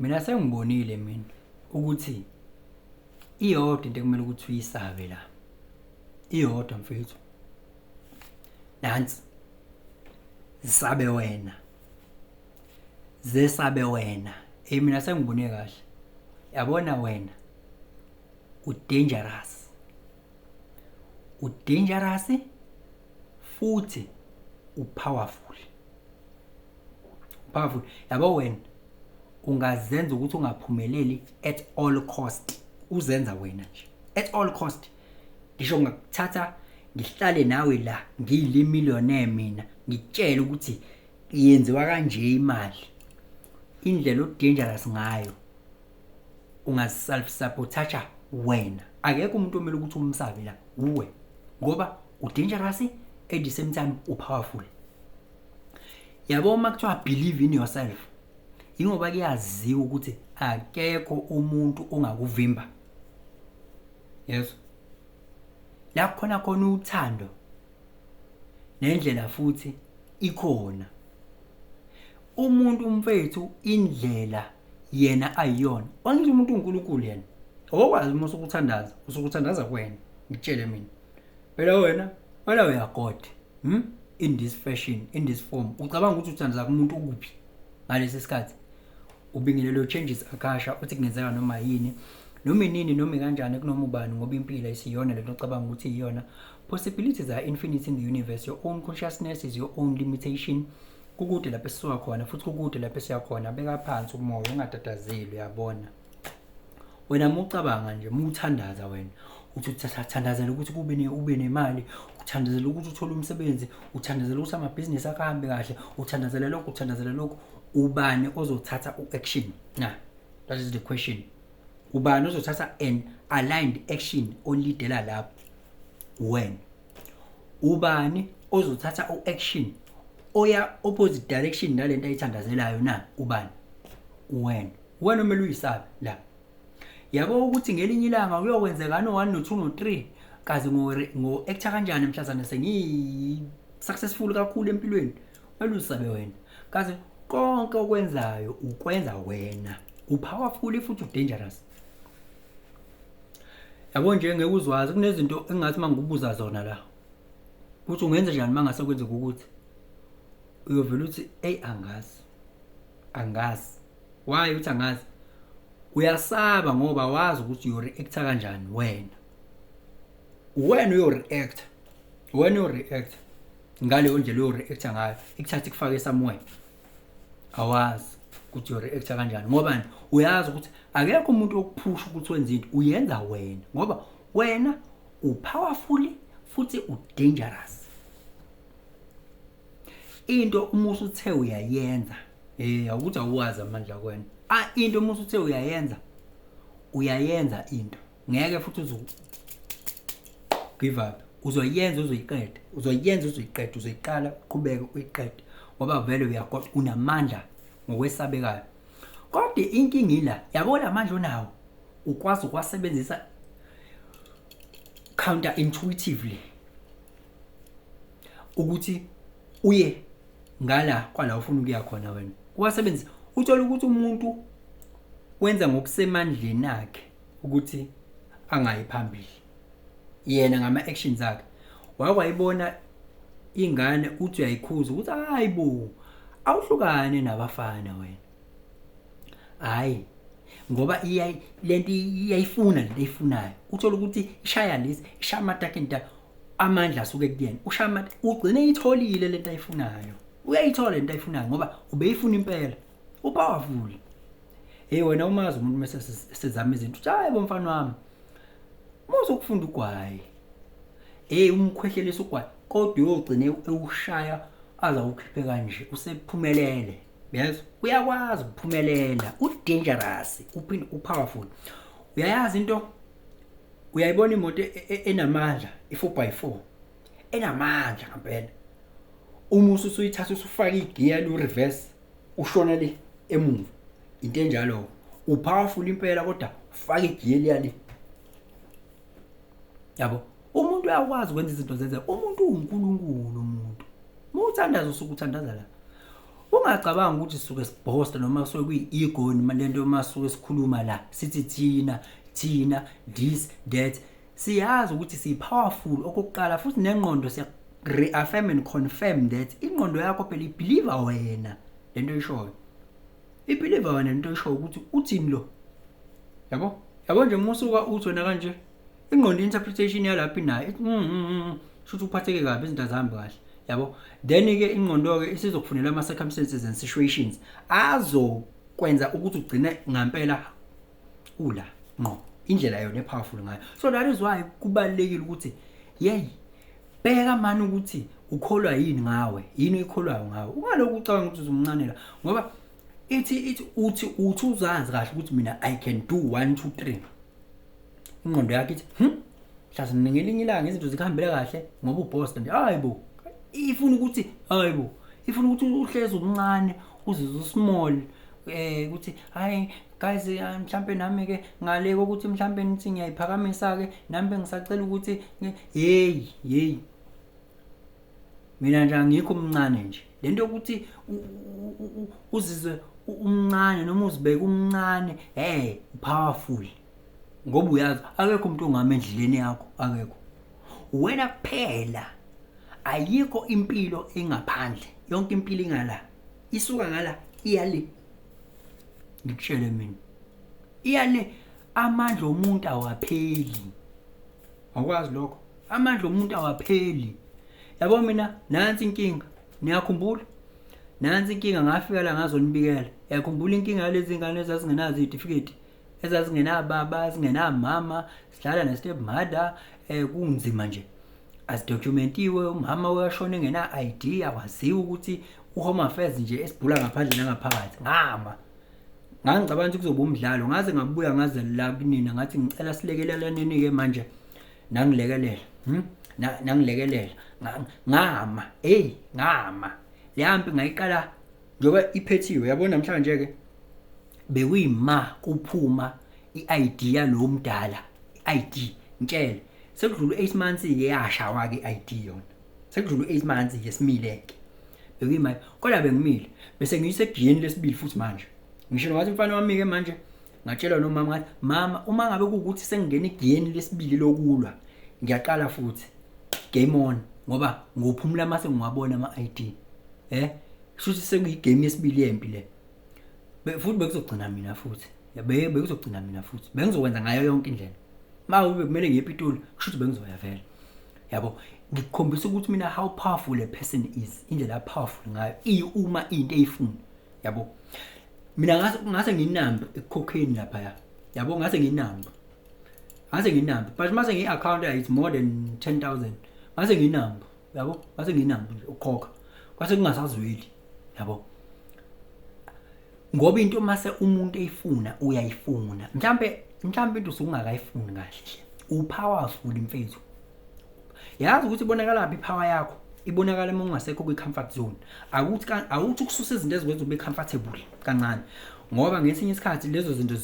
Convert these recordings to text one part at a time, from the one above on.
mina sengibonile mina ukuthi iyodwa into ekumele ukuthi uyisabe la. Iyodwa mfethu. Nansi. Zisabe wena. Zesabe wena. Mina sengibone kahle. Yabona wena. U-dangerous. U-dangerous futhi u-powerful. Powerful. Yabo wena ungazenza ukuthi ungaphumeleli at all cost. Uzenza wena nje. At all cost. Ngisho ngakuthatha ngihlale nawe la ngiyile millionaire mina ngitshela ukuthi yenziwa kanje imali. Indlela o-dangerous ngayo ungaself sabotage wena. Akekho umuntu omele ukuthi umsabe la uwe ngoba u-dangerous at the same time u-powerful. Yabo makuthiwa believe in yourself. Ingoba kuyaziwa ukuthi akekho umuntu ongakuvimba. Yes. La khona uthando. Nendlela futhi ikhona. Umuntu umfethu indlela yena ayiyona. Wangithi umuntu uNkulunkulu yena. Okwazi uma usukuthandaza, usukuthandaza kwena. Ngitshele mina. Phela wena uyagod. In this fashion, in this form. Ucabanga ukuthi uthandaza kumuntu ukuphi? Ngalesi sikhathi ubingelelo changes akasha uthi kungenzeka noma yini noma inini noma kanjani kunoma ubani ngoba impilo isiyona lento ocabanga ukuthi iyona. Possibilities are infinite in the universe. Your own consciousness is your own limitation. Kukude lapho esisuka khona futhi kukude lapho esiya khona. Beka phansi umoya ungatatazeli uyabona. Wena mucabanga nje muthandaza wena uthi uthathandazela ukuthi ube nemali, uthandazela ukuthi uthole umsebenzi, uthandazela ukuthi amabhizinisi akahambe kahle, uthandazela lokho. Ubani ozothatha uaction? Nah, that is the question. Ubani ozothatha an aligned action olidela lapho? When? Ubani ozothatha uaction oya opposite direction nalento ayithandazelayo na? Ubani? When? Wena omele uyisabe la. Yabo ukuthi ngelinye ilanga kuyokwenzeka no 1 no 2 no 3 kaze ngo actor kanjani mhlazana sengi successful kakhulu empilweni. Wena usabe wena. Kaze konke okwenzayo ukwenza wena. U-powerful futhi u-dangerous. Yabo nje ngeke uzwazi kunezinto engathi mangibuza zona la. Uthi ungenza njani mangase kwenzeka ukuthi uyovela uthi angazi. Why uthi angazi? Uyasaba ngoba wazi ukuthi you react kanjani wena. Wena you react. Ngale ndlela you react ngayo ikuthatha ikufake somewhere. Awazi ukuthi you react kanjani ngoba uyazi ukuthi akekho umuntu okuphusha ukuthi wenze into uyenza wena ngoba wena u-powerful futhi u-dangerous. Into uma usuthe uyayenza ukuthi awazi amandla kwena. Into uma usuthe uyayenza into ngeke futhi give up. Uzoyenza uzoyiqala uqhubeke uyiqede ngoba vele uyagoqa unamandla ngokwesabekayo. Kodwa inkinga ila yabona amandla onawo ukwazi ukwasebenzisa counter intuitively ukuthi uye ngala kwala ufuna ukuya khona wena. Uwasebenzisa uthola ukuthi umuntu wenza ngokusemandleni akhe ukuthi angayi phambili. Yena ngama actions akhe. Wakwayibona ingane uthi uyayikhuza ukuthi hayibo awuhlukane nabafana wena. Hayi ngoba lento iyayifuna lento eyifunayo. Uthola ukuthi ishaya lezi ishaya amatakenta amandla asuke kuyena. Ushaya ugcine eyitholile lento ayifunayo. Uyayithola lento ayifunayo ngoba ubeyifuna impela. U-powerful. Wena umazi umuntu mase sezama izinto uthi hayi bomfana wami muzo ukufunda ugwayi. Umkhwehlelisa ugwayi kodwa uyogcine ewushaya azawukhiphe kanje usephumelele. Yes, uyakwazi ukuphumelela. U-dangerous uphinde u-powerful. Uyayazi into uyayibona imoto enamandla i4x4 enamandla ngempela. Uma usuyithatha usufaka igear lo reverse ushona le emuva. Into enjalo u-powerful impela kodwa ufaka igear liyali. Yabo umuntu uyakwazi ukwenza izinto zenze umuntu uNkulunkulu umuntu. Muthandaza usukuthandaza la. ungacabanga ukuthi sisuke sibhosta noma kusuke kuyi-ego noma lento masuke sikhuluma la sithi thina this that siyazi ukuthi si-powerful okokuqala futhi nengqondo siya-reaffirm and confirm that ingqondo yakho phela ibelieve wena lento oyishoyo ibelieve wena lento oyishoyo ukuthi uthini lo yabo nje musuka uthi wena kanje ingqondo interpretation yalapha inayo shothi uphatheke kabi izinto azihambi kahle yabo then ke ingqondo ke isizokufunela ama circumstances and situations azokwenza ukuthi ugcine ngampela ula ngqo indlela yona epowerful ngayo. So that is why kubalekile ukuthi bheka manje ukuthi ukholwa yini ngawe yini ikholwayo ngawe ungaloku ucabanga ukuthi uzumncane la ngoba uthi uzazi kahle ukuthi mina I can do 1 2 3 ingqondo yakhe ithi hlase ngelinye ilanga izinto zikhambela kahle ngoba uboss nje hayibo ifuna ukuthi uhleze umncane uzizwe small ukuthi hayi guys mhlambe nami ke ngale ukuthi mhlambe nithi ngiyayiphakamisa ke nami ngisacela ukuthi hey mina nje angikho umncane nje lento yokuthi uzizwe umncane noma uzibeke umncane powerful ngoba uyazi akekho umuntu ongama endleleni yakho akekho wena kuphela ayikho impilo engaphandle yonke impilo ingala isuka ngala iyale ngikutshele mina iyale amandla omuntu awapheli awukwazi lokho amandla omuntu awapheli yabo mina nansi inkinga niyakhumbula nansi inkinga ngafika la ngazonibikela yakhumbula inkinga lezi zingane ezazingenazo izitifiketi ezazingenababa zingenamama sihlala ne step mother kunzima nje asidocumentiwe umama uyashona ngena ID akwaziwa ukuthi uHome Affairs nje esibhula ngaphandle nangaphakathi ngangicabanga ukuthi kuzoba umdlalo ngaze ngabuya ngaze la kunina ngathi ngicela silekelelane ke manje nangilekelela nangilekelela ngama leyampi ngayiqala njoba iphethiwe yabona namhlanje ke bekuyima kuphuma iID yalo mdala iID ngitshela sekudlula 8 months ke yashawa ke iID yona sekudlula 8 months ke simileke bekuyima kodwa bengimile bese ngiyisegiyeni lesibili futhi manje ngisho ngathi mfana wami ke manje ngatshela nomama ngathi mama uma ngabe ukuthi sengingena igiyeni lesibili lokulwa ngiyaqala futhi game on ngoba ngophumula mase ngiwabona ama ID shuthi sekuyigame yesibili yempi le futhi bekuzogcina mina futhi bekuzogcina mina futhi bengizokwenza ngayo yonke indlela ube kumele ngiyePitoli kushuthi bengizoya vele yabo ngikukhombisa ukuthi mina how powerful a person is indlela powerful ngayo uma into eyifuna yabo mina ngase nginamba ekukhokheni lapha yabo ngase nginamba but mase ngi-account it's more than 10,000 ngase nginamba yabo ngase nginamba nje ukukhokha kwase kungasazweli yabo ngoba into mase umuntu eyifuna uyayifuna mhlambe into usungakayifuni kahle upowerful mfethu yazi ukuthi ibonakala laphi ipower yakho ibonakala uma ungasekho kwi-comfort zone awuthi ukususa izinto ezikwenza ube comfortable kancane ngoba ngesinye isikhathi lezo zinto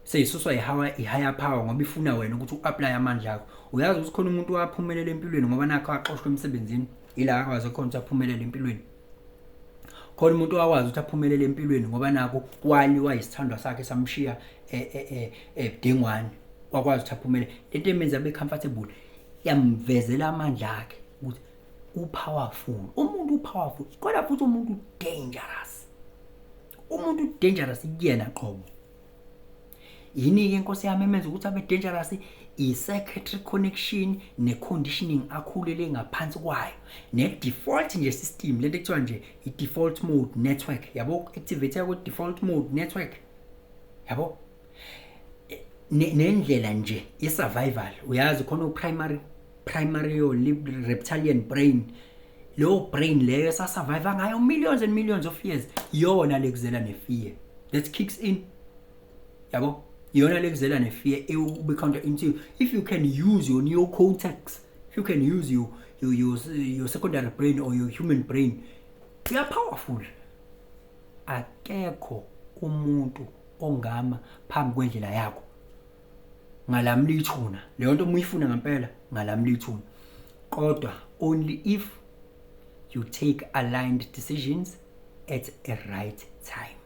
seyisuswa i-higher power ngoba ifuna wena ukuthi u-apply amandla akho uyazi ukuthi khona umuntu waphumelela empilweni ngoba nakho axoshwe emsebenzini ila akwazi khona ukuthi aphumelele empilweni khona umuntu wakwazi ukuthi aphumelele empilweni ngoba nakho kwaliwa isithandwa sakhe samshiya ebudengwane wakwazi ukuthi aphumelele lento emenza abe comfortable yamvezela amandla akhe ukuthi umuntu upowerful kodwa futhi umuntu dangerous kuyena qobo yini ke inkosi yami emenza ukuthi abe dangerous i-circuitry connection ne-conditioning akhulele ngaphansi kwayo ne-default nje system lento ekuthiwa nje i-default mode network yabo activate ku-default mode network yabo nendlela nje i-survival uyazi khona primary reptilian brain lo brain leyo sasurvive ngayo millions and millions of years yona lekuzela ne-fear that kicks in yabo yona lekuzela ne-fear ube counterintuitive if you can use your neocortex if you can use your secondary brain or your human brain you are powerful akekho umuntu ongama phambi kwendlela yakho ngalamlithuna leyo nto umuyifuna ngempela ngalamlithuna kodwa only if you take aligned decisions at a right time.